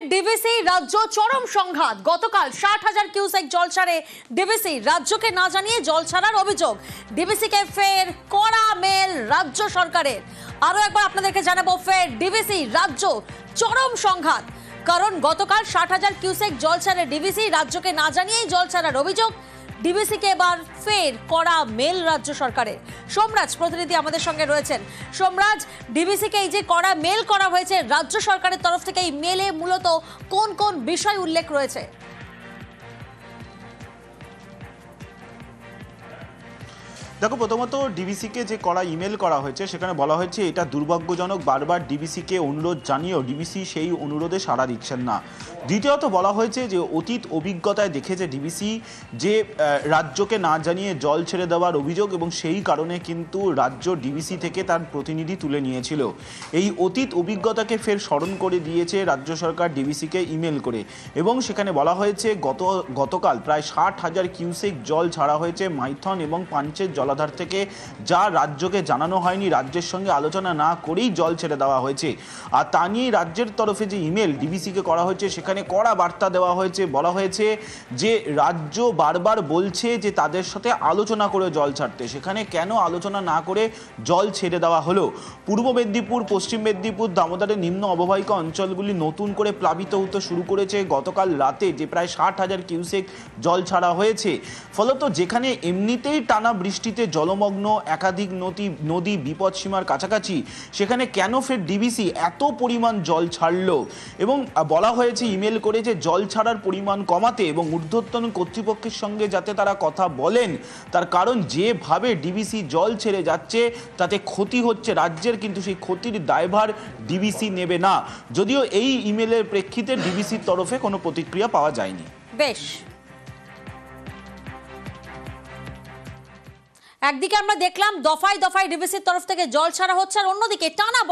DVC রাজ্য চরম সংঘাত। গতকাল 60,000 কিউসেক জল ছাড়ে ডিভিসি, রাজ্যকে না জানিয়ে জল ছাড়ার অভিযোগ। ডিভিসিকে ফের কড়া মেল রাজ্য সরকারের। আরো একবার আপনাদেরকে জানাবো, ফের ডিভিসি রাজ্য চরম সংঘাত। কারণ গতকাল 60,000 কিউসেক জল ছাড়ে ডিভিসি, রাজ্যকে না জানিয়েই জল ছাড়ার অভিযোগ। ডিভিসিকে এবার ফের কড়া মেল রাজ্য সরকারের। সোমরাজ প্রতিনিধি আমাদের সঙ্গে রয়েছেন। সোমরাজ, ডিভিসিকে এই যে কড়া মেল করা হয়েছে রাজ্য সরকারের তরফ থেকে, এই মেলে মূলত কোন কোন বিষয় উল্লেখ রয়েছে? দেখো, প্রথমত ডিভিসিকে যে করা ইমেল করা হয়েছে সেখানে বলা হয়েছে এটা দুর্ভাগ্যজনক, বারবার ডিভিসিকে অনুরোধ জানিয়েও ডিভিসি সেই অনুরোধে সাড়া দিচ্ছেন না। দ্বিতীয়ত বলা হয়েছে যে অতীত অভিজ্ঞতায় দেখেছে ডিভিসি যে রাজ্যকে না জানিয়ে জল ছেড়ে দেওয়ার অভিযোগ, এবং সেই কারণে কিন্তু রাজ্য ডিভিসি থেকে তার প্রতিনিধি তুলে নিয়েছিল। এই অতীত অভিজ্ঞতাকে ফের স্মরণ করে দিয়েছে রাজ্য সরকার ডিভিসিকে ইমেল করে, এবং সেখানে বলা হয়েছে গতকাল প্রায় 60,000 কিউসেক জল ছাড়া হয়েছে মাইথন এবং পাঞ্চের জলাধার থেকে, যা রাজ্যকে জানানো হয়নি, রাজ্যের সঙ্গে আলোচনা না করেই জল ছেড়ে দেওয়া হয়েছে। আর তা নিয়ে রাজ্যের তরফে যে ইমেল ডিভিসিকে করা হয়েছে সেখানে কড়া বার্তা দেওয়া হয়েছে। বলা হয়েছে যে রাজ্য বারবার বলছে যে তাদের সাথে আলোচনা করে জল ছাড়তে, সেখানে কেন আলোচনা না করে জল ছেড়ে দেওয়া হলো? পূর্ব মেদিনীপুর, পশ্চিম মেদিনীপুর, দামোদরের নিম্ন অববাহিকা অঞ্চলগুলি নতুন করে প্লাবিত হতে শুরু করেছে গতকাল রাতে, যে প্রায় 60,000 কিউসেক জল ছাড়া হয়েছে। ফলত যেখানে এমনিতেই টানা বৃষ্টিতে জলমগ্ন একাধিক নদী বিপদসীমার কাছাকাছি, সেখানে কেন ফের ডিভিসি এত পরিমাণ জল ছাড়লো? এবং বলা হয়েছে ইমেল করে যে জল ছাড়ার পরিমাণ কমাতে এবং ঊর্ধ্বতন কর্তৃপক্ষের সঙ্গে যাতে তারা কথা বলেন, তার কারণ যেভাবে ডিভিসি জল ছেড়ে যাচ্ছে তাতে ক্ষতি হচ্ছে রাজ্যের, কিন্তু সেই ক্ষতির দায়ভার ডিভিসি নেবে না। যদিও এই ইমেলের প্রেক্ষিতে ডিভিসির তরফে কোনো প্রতিক্রিয়া পাওয়া যায়নি। বেশ, একদিকে আমরা দেখলাম দফায় দফায় ডিভিসির তরফ থেকে জল ছাড়া হচ্ছে, আর অন্যদিকে টানা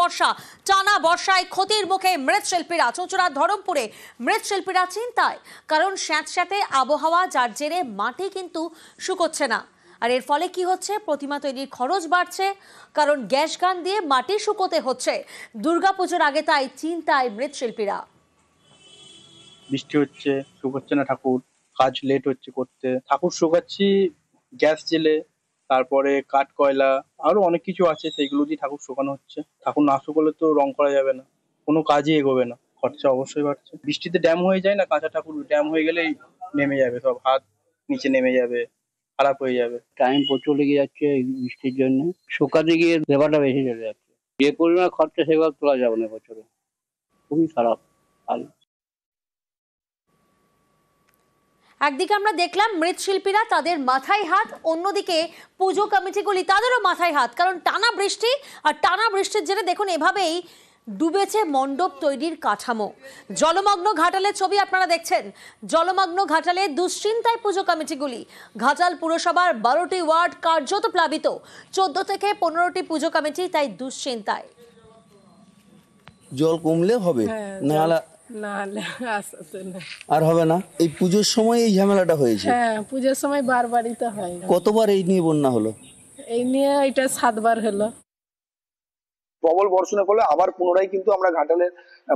বর্ষায় ক্ষতির মুখে মৃৎশিল্পীরা। চুঁচুড়ার ধরমপুরে মৃৎশিল্পীরা চিন্তায়, কারণ স্যাঁতস্যাঁতে আবহাওয়া, যার জেরে মাটি কিন্তু শুকোচ্ছে না। আর এর ফলে কি হচ্ছে? প্রতিমা তৈরির খরচ বাড়ছে, কারণ গ্যাস গান দিয়ে মাটি শুকোতে হচ্ছে। দুর্গাপুজোর আগে তাই চিন্তায় মৃৎশিল্পীরা। বৃষ্টি হচ্ছে, শুকোচ্ছে না ঠাকুর, কাজ লেট হচ্ছে করতে। ঠাকুর শুকাচ্ছি গ্যাস জেলে, তারপরে কাঠ কয়লা, আরো অনেক কিছু আছে, সেইগুলো দিয়ে ঠাকুর শুকানো হচ্ছে। ঠাকুর না শুকোলে তো রং করা যাবে না, কোনো কাজই এগোবে না, খরচা অবশ্যই বাড়ছে। বৃষ্টিতে ড্যাম হয়ে যায় না, কাঁচা ঠাকুর ড্যাম হয়ে গেলেই নেমে যাবে, সব হাত নিচে নেমে যাবে, খারাপ হয়ে যাবে। টাইম প্রচুর লেগে যাচ্ছে এই বৃষ্টির জন্য, শুকাতে গিয়ে লেবারটা বেশি চলে যাচ্ছে। যে পরিমাণ খরচা সেভাবে তোলা যাবে না বছরে, খুবই খারাপ হাল। একদিকে আমরা দেখলাম মৃৎশিল্পীরা, তাদের মাথায় হাত, অন্যদিকে পুজো কমিটিগুলি তাদেরও মাথায় হাত, কারণ টানা বৃষ্টি, আর টানা বৃষ্টির জেরে দেখুন এভাবেই ডুবেছে মণ্ডপ তৈরির কাঠামো। জলমগ্ন ঘাটালের ছবি আপনারা দেখছেন। জলমগ্ন ঘাটালে দুশ্চিন্তায় পুজো কমিটিগুলি। ঘাটাল পুরসভার 12টি ওয়ার্ড কার্যত প্লাবিত, 14 থেকে 15টি পুজো কমিটি তাই দুশ্চিন্তায়। জল কমলে হবে, নাহলে আর হবে না। এই পুজোর সময় এই ঝামেলাটা হয়েছে। হ্যাঁ, পুজোর সময় বারবারই তো হয়। কতবার এই নিয়ে বন্যা হলো? এই নিয়ে এটা 7 বার হলো। প্রবল বর্ষণের ফলে আবার পুনরায় কিন্তু আমরা ঘাটালের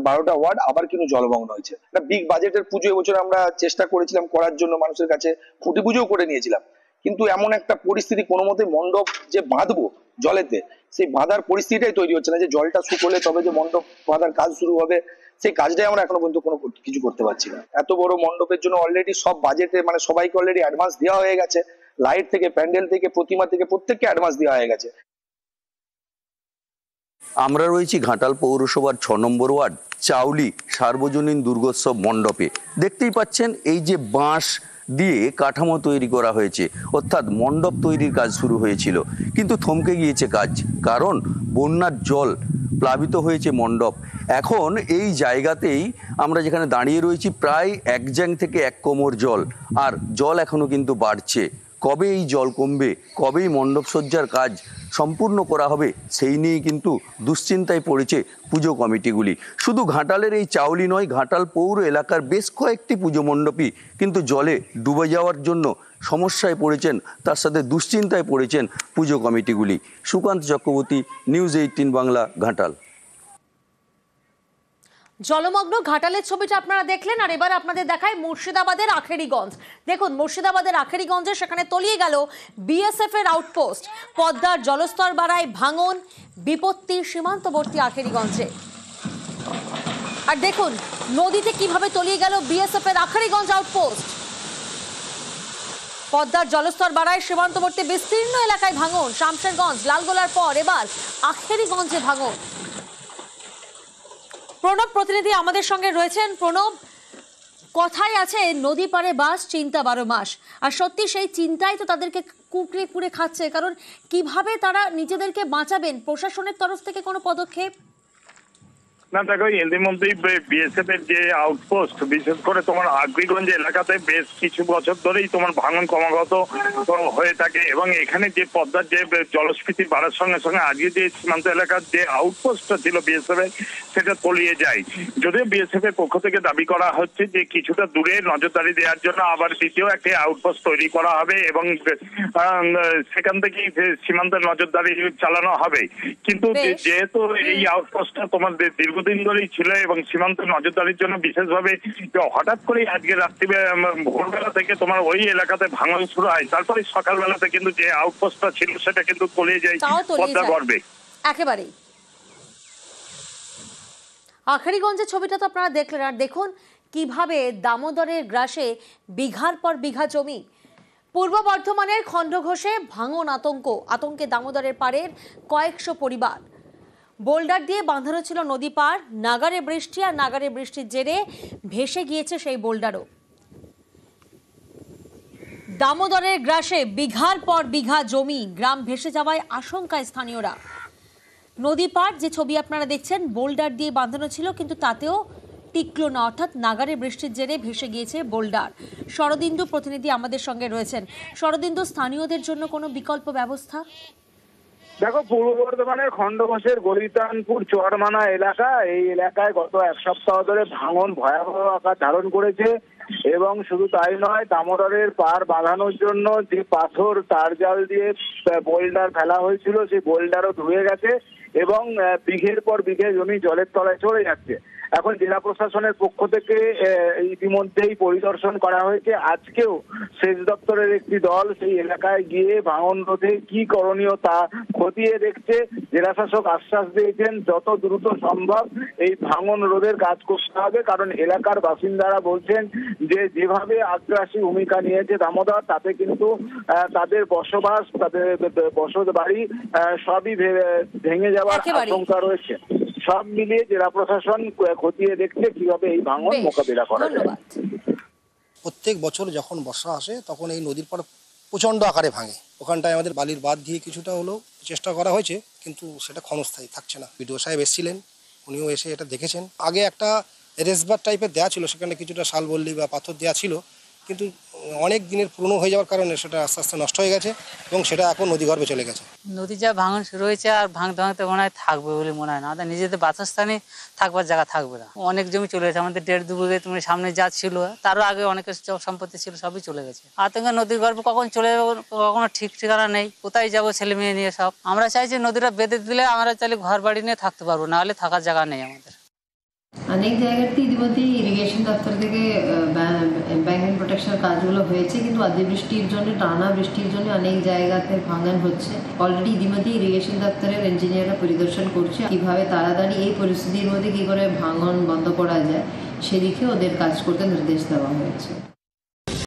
12টা ওয়ার্ড আবার কিন্তু জলমগ্ন হয়েছে। একটা বিগ বাজেটের পুজো এবছর আমরা চেষ্টা করেছিলাম করার জন্য, মানুষের কাছে খুঁটি পুজোও করে নিয়েছিলাম, কিন্তু এমন একটা পরিস্থিতি, কোনো মতে মণ্ডপ যে বাঁধবো জলেতে, সেই বাঁধার পরিস্থিতিটাই তৈরি হচ্ছে না, যে জলটা শুকোলে তবে যে মণ্ডপ বাঁধার কাজ শুরু হবে, সেই কাজটাই আমরা এখনো পর্যন্ত কোনো কিছু করতে পারছি না। এত বড় মণ্ডপের জন্য অলরেডি সব বাজেটে মানে সবাইকে অলরেডি অ্যাডভান্স দেওয়া হয়ে গেছে, লাইট থেকে, প্যান্ডেল থেকে, প্রতিমা থেকে প্রত্যেককে অ্যাডভান্স দেওয়া হয়ে গেছে। আমরা রয়েছি ঘাটাল পৌরসভার 6 নম্বর ওয়ার্ড চাউলি সার্বজনীন দুর্গোৎসব মণ্ডপে। দেখতেই পাচ্ছেন এই যে বাঁশ দিয়ে কাঠামো তৈরি করা হয়েছে, অর্থাৎ মণ্ডপ তৈরির কাজ শুরু হয়েছিল, কিন্তু থমকে গিয়েছে কাজ, কারণ বন্যার জল প্লাবিত হয়েছে মণ্ডপ। এখন এই জায়গাতেই আমরা যেখানে দাঁড়িয়ে রয়েছি, প্রায় 1 জ্যাং থেকে 1 কোমর জল, আর জল এখনো কিন্তু বাড়ছে। কবে এই জল কমবে, কবেই মণ্ডপ সজ্জার কাজ সম্পূর্ণ করা হবে, সেই নিয়েই কিন্তু দুশ্চিন্তায় পড়েছে পুজো কমিটিগুলি। শুধু ঘাটালের এই চাউলি নয়, ঘাটাল পৌর এলাকার বেশ কয়েকটি পুজো মণ্ডপই কিন্তু জলে ডুবে যাওয়ার জন্য সমস্যায় পড়েছেন, তার সাথে দুশ্চিন্তায় পড়েছেন পুজো কমিটিগুলি। সুকান্ত চক্রবর্তী, নিউজ 18 বাংলা, ঘাটাল। জলমগ্ন ঘাটালের ছবিটা আপনারা দেখলেন, আর এবার আপনাদের দেখায় মুর্শিদাবাদের আখেরিগঞ্জ। দেখুন মুর্শিদাবাদের আখেরিগঞ্জে সেখানে তলিয়ে গেল বিএসএফ এর আউটপোস্ট। পদ্মার জলস্তর বাড়ায় ভাঙন, বিপত্তি সীমান্তবর্তী আখেরিগঞ্জে। আর দেখুন নদীতে কিভাবে তলিয়ে গেল বিএসএফ এর আখেরিগঞ্জ আউটপোস্ট। পদ্মার জলস্তর বাড়ায় সীমান্তবর্তী বিস্তীর্ণ এলাকায় ভাঙন। শামশেরগঞ্জ লালগোলার পর এবার আখেরিগঞ্জে ভাঙন। প্রণব প্রতিনিধি আমাদের সঙ্গে রয়েছেন। প্রণব, কথাই আছে নদী পারে বাস, চিন্তা 12 মাস। আর সত্যি সেই চিন্তাই তো তাদেরকে কুকড়ে কুড়ে খাচ্ছে, কারণ কিভাবে তারা নিজেদেরকে বাঁচাবেন? প্রশাসনের তরফ থেকে কোনো পদক্ষেপ? না দেখো, এদের মধ্যেই বিএসএফ এর যে আউটপোস্ট, বিশেষ করে তোমার আগ্রিগঞ্জ এলাকাতে বেশ কিছু বছর ধরেই তোমার ভাঙন ক্রমাগত হয়ে থাকে, এবং এখানে যে পদ্মার যে জলস্ফীতি বাড়ার সঙ্গে সঙ্গে আজকে যে সীমান্ত এলাকার যে আউটপোস্টটা ছিল বিএসএফ এর, সেটা তলিয়ে যায়। যদিও বিএসএফ এর পক্ষ থেকে দাবি করা হচ্ছে যে কিছুটা দূরে নজরদারি দেওয়ার জন্য আবার দ্বিতীয় একটি আউটপোস্ট তৈরি করা হবে এবং সেখান থেকেই সীমান্তের নজরদারি চালানো হবে। কিন্তু যেহেতু এই আউটপোস্টটা তোমার দীর্ঘদিন ধরেই ছিল এবং সীমান্ত নজরদারির জন্য বিশেষভাবে হঠাৎ করেই আজকে রাত্রি ভোরবেলা থেকে তোমার ওই এলাকাতে ভাঙন শুরু হয়, তারপরে সকালবেলাতে কিন্তু যে আউটপোস্টটা ছিল সেটা কিন্তু তলিয়ে যায় পদ্মা গর্ভে। একেবারেই আখেরিগঞ্জের ছবিটা তো আপনারা দেখলেন। আর দেখুন কিভাবে দামোদরের গ্রাসে বিঘার পর বিঘা জমি। পূর্ব বর্ধমানের খণ্ডঘোষে ভাঙন, আতঙ্কে দামোদরের পাড়ের কয়েকশো পরিবার। বোল্ডার দিয়ে বাঁধানো ছিল নদী পার। নাগারে বৃষ্টি আর নাগারে বৃষ্টির জেরে ভেসে গিয়েছে সেই বোল্ডারও। দামোদরের গ্রাসে বিঘার পর বিঘা জমি, গ্রাম ভেসে যাওয়ায় আশঙ্কায় স্থানীয়রা। নদী পার যে ছবি আপনারা দেখছেন, বোল্ডার দিয়ে বাঁধানো ছিল, কিন্তু তাতেও টিকলো না, অর্থাৎ নাগারে বৃষ্টির জেরে ভেসে গিয়েছে বোল্ডার। শরদিন্দু প্রতিনিধি আমাদের সঙ্গে রয়েছেন। শরদিন্দু, স্থানীয়দের জন্য কোনো বিকল্প ব্যবস্থা? দেখো, পূর্ব বর্ধমানের খণ্ডঘোষের গলিতানপুর চরমানা এলাকা, এই এলাকায় গত এক সপ্তাহ ধরে ভাঙন ভয়াবহ আকার ধারণ করেছে। এবং শুধু তাই নয়, দামোদরের পার বাঁধানোর জন্য যে পাথর তার জাল দিয়ে বোল্ডার ফেলা হয়েছিল, সেই বোল্ডারও ধুয়ে গেছে এবং বিঘের পর বিঘে জমি জলের তলায় চলে যাচ্ছে। এখন জেলা প্রশাসনের পক্ষ থেকে ইতিমধ্যেই পরিদর্শন করা হয়েছে। আজকেও সেচ দপ্তরের একটি দল সেই এলাকায় গিয়ে ভাঙন রোধে কি করণীয় তা খতিয়ে দেখছে। জেলা শাসক আশ্বাস দিয়েছেন যত দ্রুত সম্ভব এই ভাঙন রোধের কাজ করতে হবে, কারণ এলাকার বাসিন্দারা বলছেন যে যেভাবে আগ্রাসী ভূমিকা নিয়েছে দামোদর, তাতে কিন্তু তাদের বসবাস, তাদের বসত বাড়ি সবই ভেঙে যাওয়ার আশঙ্কা রয়েছে। সব মিলিয়ে জেলা প্রশাসন খতিয়ে দেখছে কিভাবে এই ভাঙন মোকাবিলা করা যায়। প্রত্যেক বছর যখন বর্ষা আসে তখন এই নদীর পাড় প্রচণ্ড আকারে ভাঙে। ওখানটায় আমাদের বালির বাঁধ দিয়ে কিছুটা হলেও চেষ্টা করা হয়েছে, কিন্তু সেটা ক্ষণস্থায়ী থাকছে না। বিডিও সাহেব এসেছিলেন, উনিও এসে এটা দেখেছেন। আগে একটা রেসবার টাইপের দেওয়া ছিল, সেখানে কিছুটা শালবল্লী বা পাথর দেওয়া ছিল, কিন্তু অনেক দিনের পুরনো হয়ে যাওয়ার কারণে সেটা আস্তে আস্তে নষ্ট হয়ে গেছে এবং সেটা এখন নদীগর্ভে চলে গেছে। নদী যা ভাঙন শুরু হয়েছে আর ভাঙতে ভাঙতে মনে হয় থাকবে বলে মনে হয় না। আমাদের নিজেদের বাসস্থানে থাকবার জায়গা থাকবে না। অনেক জমি চলে গেছে আমাদের, 1.5-2 বিঘে তুমি সামনে যা ছিল, তারও আগে অনেকের সম্পত্তি ছিল, সবই চলে গেছে। আতঙ্কে নদীর গর্ভে কখন চলে যাবো কখনো ঠিক ঠিকানা নেই, কোথায় যাবো ছেলে মেয়ে নিয়ে সব। আমরা চাইছি নদীটা বেঁধে দিলে আমরা চাইলে ঘর বাড়ি নিয়ে থাকতে পারবো, নাহলে থাকার জায়গা নেই আমাদের। অনেক জায়গাতে ইতিমধ্যে ইরিগেশন দপ্তর থেকে ব্যাংক এন্ড প্রোটেকশন কাজগুলো হয়েছে, কিন্তু অতিবৃষ্টির জন্য, টানা বৃষ্টির জন্য অনেক জায়গাতে ভাঙন হচ্ছে। অলরেডি ইতিমধ্যে ইরিগেশন দপ্তরের ইঞ্জিনিয়াররা পরিদর্শন করছে কিভাবে তাড়াতাড়ি এই পরিস্থিতির মধ্যে কি করে ভাঙন বন্ধ করা যায়, সেদিকে ওদের কাজ করতে নির্দেশ দেওয়া হয়েছে।